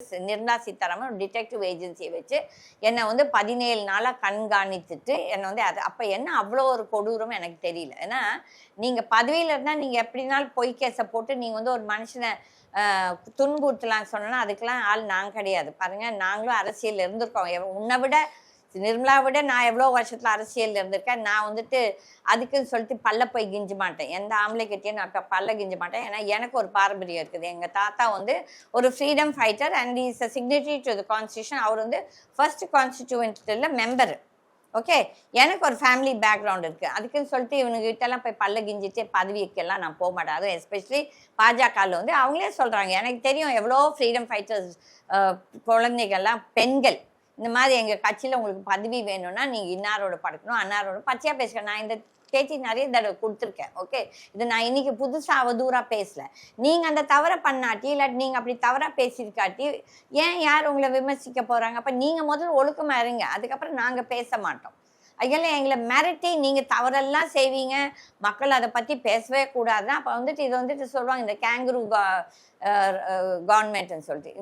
நிர்மலா சீதாராமன் ஒரு டிடெக்டிவ் ஏஜென்சியை வச்சு என்னை வந்து 17 நாளாக கண்காணித்துட்டு என்னை வந்து அது அப்போ என்ன அவ்வளோ ஒரு கொடூரம் எனக்கு தெரியல. ஏன்னா நீங்கள் பதவியில் இருந்தால் நீங்கள் எப்படினாலும் பொய் கேஸை போட்டு நீங்கள் வந்து ஒரு மனுஷனை துன்புறுத்தலான்னு சொன்னோன்னா அதுக்கெல்லாம் ஆள் நாங்கள் கிடையாது. பாருங்கள், நாங்களும் அரசியல் இருந்திருக்கோம். உன்னை விட நிர்மலா விட நான் எவ்வளோ வருஷத்தில் அரசியலில் இருந்திருக்கேன். நான் வந்துட்டு அதுக்குன்னு சொல்லிட்டு பல்ல போய் கிஞ்ச மாட்டேன். எந்த ஆம்பளைக்கிட்டேயும் நான் இப்போ பல்ல கிஞ்ச மாட்டேன். ஏன்னா எனக்கு ஒரு பாரம்பரியம் இருக்குது. எங்கள் தாத்தா வந்து ஒரு freedom fighter and is a signatory to the constitution. அவர் வந்து ஃபர்ஸ்ட் கான்ஸ்டிடியூவன்ட்டில் மெம்பர். ஓகே, எனக்கு ஒரு ஃபேமிலி பேக்ரவுண்ட் இருக்குது. அதுக்குன்னு சொல்லிட்டு இவனுக்கிட்டலாம் போய் பல்ல கிஞ்சிட்டு பதவிக்கெல்லாம் நான் போக மாட்டேன். அதுவும் எஸ்பெஷலி பாஜகவில் வந்து அவங்களே சொல்கிறாங்க, எனக்கு தெரியும் எவ்வளோ ஃப்ரீடம் ஃபைட்டர்ஸ் குழந்தைகள்லாம் பெண்கள் இந்த மாதிரி எங்கள் கட்சியில் உங்களுக்கு பதவி வேணும்னா நீங்கள் இன்னாரோட படுக்கணும், அன்னாரோட பச்சையாக பேசுகிறேன். நான் இந்த பேச்சு நிறைய தடவை கொடுத்துருக்கேன். ஓகே, இது நான் இன்னைக்கு புதுசாக அவதூறாக பேசலை. நீங்கள் அந்த தவறை பண்ணாட்டி இல்லாட்டி நீங்கள் அப்படி தவறாக பேசியிருக்காட்டி ஏன் யார் உங்களை விமர்சிக்க போகிறாங்க? அப்போ நீங்கள் முதல்ல ஒழுக்கமாக இருங்க, அதுக்கப்புறம் நாங்கள் பேச மாட்டோம். அதெல்லாம் எங்களை மிரட்டி நீங்கள் தவறெல்லாம் செய்வீங்க, மக்கள் அதை பற்றி பேசவே கூடாதுன்னா அப்போ வந்துட்டு இதை வந்துட்டு சொல்லுவாங்க இந்த கேங்குரு கவர்மெண்ட்னு சொல்லிட்டு.